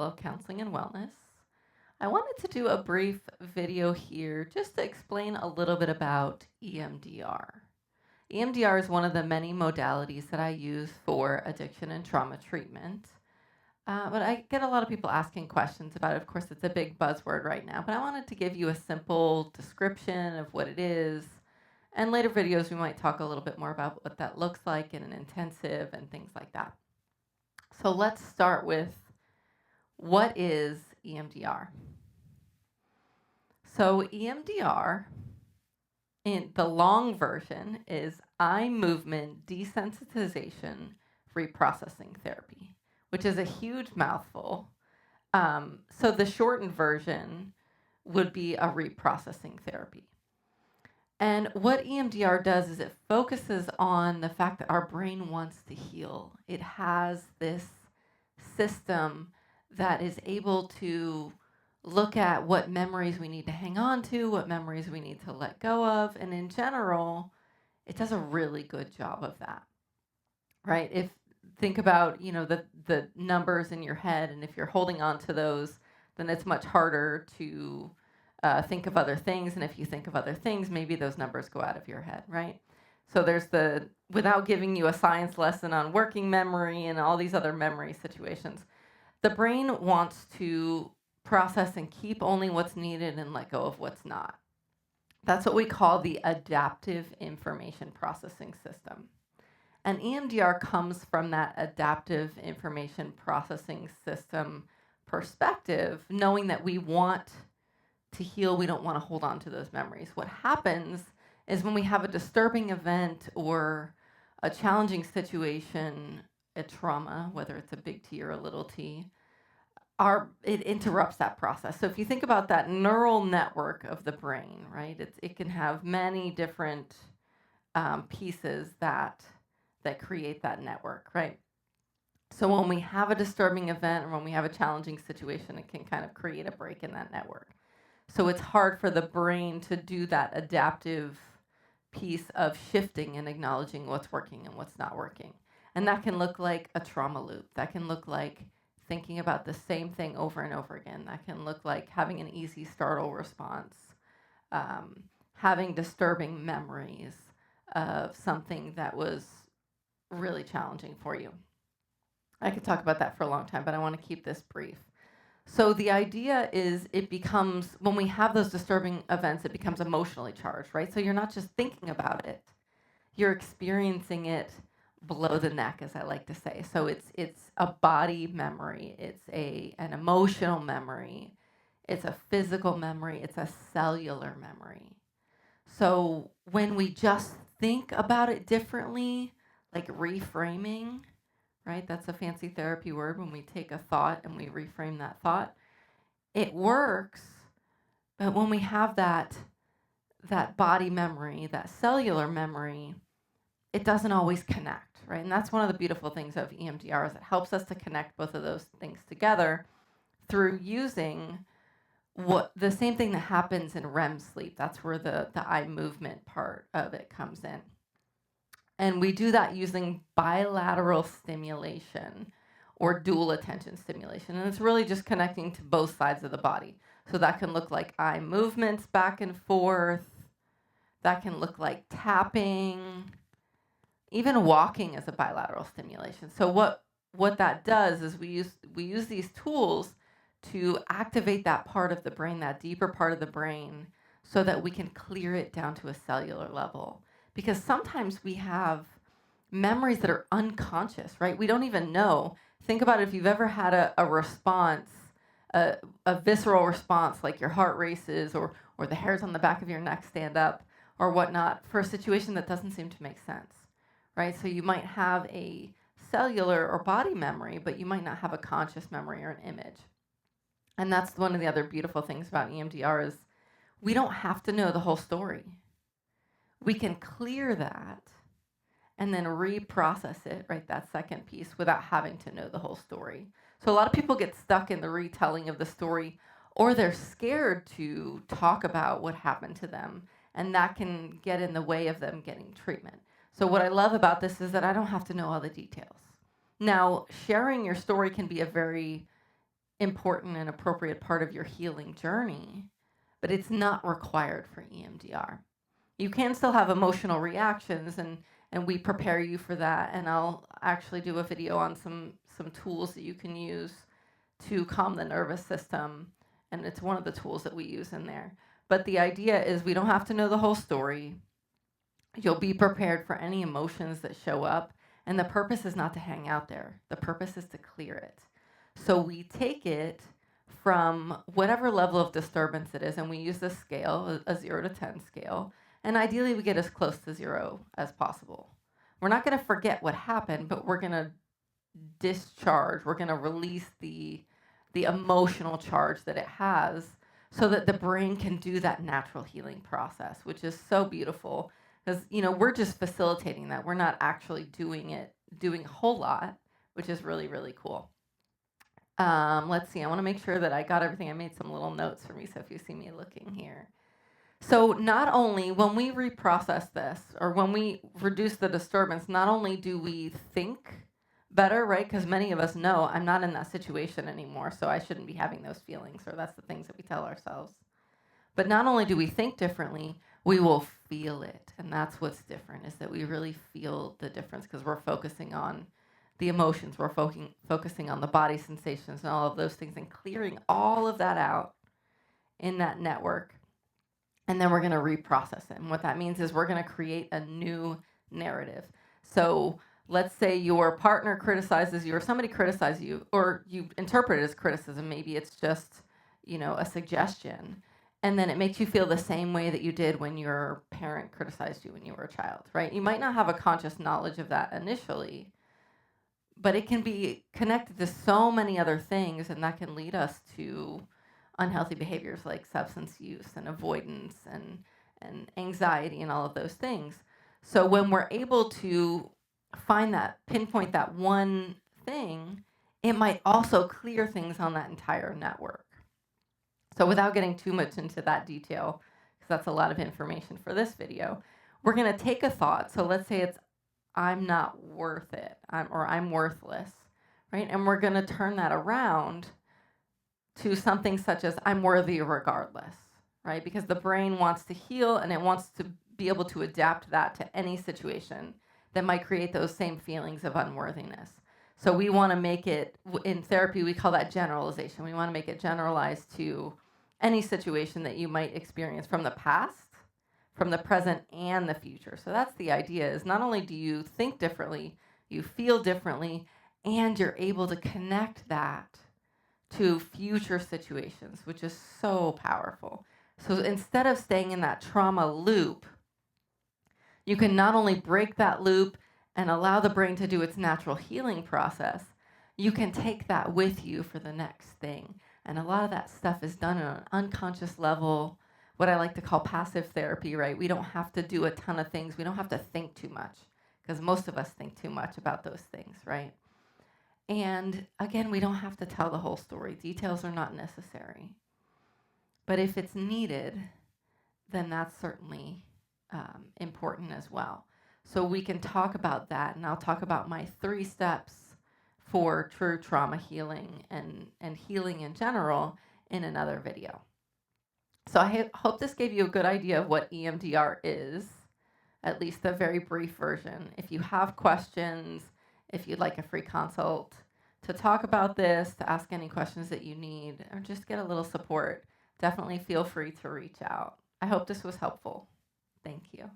of Counseling and Wellness. I wanted to do a brief video here just to explain a little bit about EMDR. EMDR is one of the many modalities that I use for addiction and trauma treatment. But I get a lot of people asking questions about it. Of course, it's a big buzzword right now, but I wanted to give you a simple description of what it is. And later videos, we might talk a little bit more about what that looks like in an intensive and things like that. So let's start with, what is EMDR? So EMDR, in the long version, is eye movement desensitization reprocessing therapy, which is a huge mouthful. So the shortened version would be a reprocessing therapy. And what EMDR does is it focuses on the fact that our brain wants to heal. It has this system that is able to look at what memories we need to hang on to, what memories we need to let go of, and in general, it does a really good job of that, right? If think about, the numbers in your head, and if you're holding on to those, then it's much harder to think of other things, and if you think of other things, maybe those numbers go out of your head, right? So there's without giving you a science lesson on working memory and all these other memory situations, the brain wants to process and keep only what's needed and let go of what's not. That's what we call the adaptive information processing system. And EMDR comes from that adaptive information processing system perspective, knowing that we want to heal, we don't want to hold on to those memories. What happens is when we have a disturbing event or a challenging situation, a trauma, whether it's a big T or a little t, it interrupts that process. So if you think about that neural network of the brain, right, it can have many different pieces that create that network, right? So when we have a disturbing event or when we have a challenging situation, it can kind of create a break in that network. So it's hard for the brain to do that adaptive piece of shifting and acknowledging what's working and what's not working. And that can look like a trauma loop. That can look like thinking about the same thing over and over again. That can look like having an easy startle response, having disturbing memories of something that was really challenging for you. I could talk about that for a long time, but I want to keep this brief. So the idea is when we have those disturbing events, it becomes emotionally charged, right? So you're not just thinking about it, you're experiencing it below the neck, as I like to say. So it's a body memory, it's an emotional memory, it's a physical memory, it's a cellular memory. So when we just think about it differently, like reframing, right? That's a fancy therapy word. When we take a thought and we reframe that thought, it works. But when we have that body memory, that cellular memory, it doesn't always connect, right? And that's one of the beautiful things of EMDR, is it helps us to connect both of those things together through using the same thing that happens in REM sleep. That's where the eye movement part of it comes in. And we do that using bilateral stimulation or dual attention stimulation. And it's really just connecting to both sides of the body. So that can look like eye movements back and forth. That can look like tapping, even walking as a bilateral stimulation. So what that does is we use these tools to activate that part of the brain, that deeper part of the brain, so that we can clear it down to a cellular level. Because sometimes we have memories that are unconscious, right? We don't even know. Think about it, if you've ever had a response, a visceral response, like your heart races or the hairs on the back of your neck stand up or whatnot, for a situation that doesn't seem to make sense, right? So you might have a cellular or body memory, but you might not have a conscious memory or an image. And that's one of the other beautiful things about EMDR, is we don't have to know the whole story. We can clear that and then reprocess it, right, that second piece, without having to know the whole story. So a lot of people get stuck in the retelling of the story, or they're scared to talk about what happened to them, and that can get in the way of them getting treatment. So what I love about this is that I don't have to know all the details. Now, sharing your story can be a very important and appropriate part of your healing journey, but it's not required for EMDR. You can still have emotional reactions, and we prepare you for that, and I'll actually do a video on some tools that you can use to calm the nervous system, and it's one of the tools that we use in there. But the idea is we don't have to know the whole story. You'll be prepared for any emotions that show up, and the purpose is not to hang out there. The purpose is to clear it. So we take it from whatever level of disturbance it is, and we use this scale, a 0 to 10 scale, and ideally we get as close to 0 as possible. We're not going to forget what happened, but we're going to discharge, we're going to release the emotional charge that it has so that the brain can do that natural healing process, which is so beautiful because, we're just facilitating that. We're not actually doing a whole lot, which is really, really cool. Let's see. I want to make sure that I got everything. I made some little notes for me, so if you see me looking here. So not only when we reprocess this or when we reduce the disturbance, not only do we think better, right? Because many of us know I'm not in that situation anymore, so I shouldn't be having those feelings, or that's the things that we tell ourselves. But not only do we think differently, we will feel it. And that's what's different, is that we really feel the difference because we're focusing on the emotions, we're focusing on the body sensations and all of those things and clearing all of that out in that network. And then we're going to reprocess it. And what that means is we're going to create a new narrative. So let's say your partner criticizes you or somebody criticizes you, or you interpret it as criticism. Maybe it's just, a suggestion. And then it makes you feel the same way that you did when your parent criticized you when you were a child, right? You might not have a conscious knowledge of that initially, but it can be connected to so many other things, and that can lead us to unhealthy behaviors like substance use and avoidance and anxiety and all of those things. So when we're able to pinpoint that one thing, it might also clear things on that entire network. So without getting too much into that detail, because that's a lot of information for this video, we're going to take a thought. So let's say it's, I'm not worth it, I'm worthless, right? And we're going to turn that around to something such as I'm worthy regardless, right? Because the brain wants to heal and it wants to be able to adapt that to any situation that might create those same feelings of unworthiness. So we want to make it, in therapy, we call that generalization. We want to make it generalized to any situation that you might experience from the past, from the present, and the future. So that's the idea, is not only do you think differently, you feel differently, and you're able to connect that to future situations, which is so powerful. So instead of staying in that trauma loop, you can not only break that loop and allow the brain to do its natural healing process, you can take that with you for the next thing. And a lot of that stuff is done on an unconscious level, what I like to call passive therapy, right? We don't have to do a ton of things. We don't have to think too much, because most of us think too much about those things, right? And again, we don't have to tell the whole story. Details are not necessary. But if it's needed, then that's certainly important as well. So we can talk about that, and I'll talk about my 3 steps for true trauma healing and healing in general in another video. So I hope this gave you a good idea of what EMDR is, at least the very brief version. If you have questions, if you'd like a free consult to talk about this, to ask any questions that you need, or just get a little support, definitely feel free to reach out. I hope this was helpful. Thank you.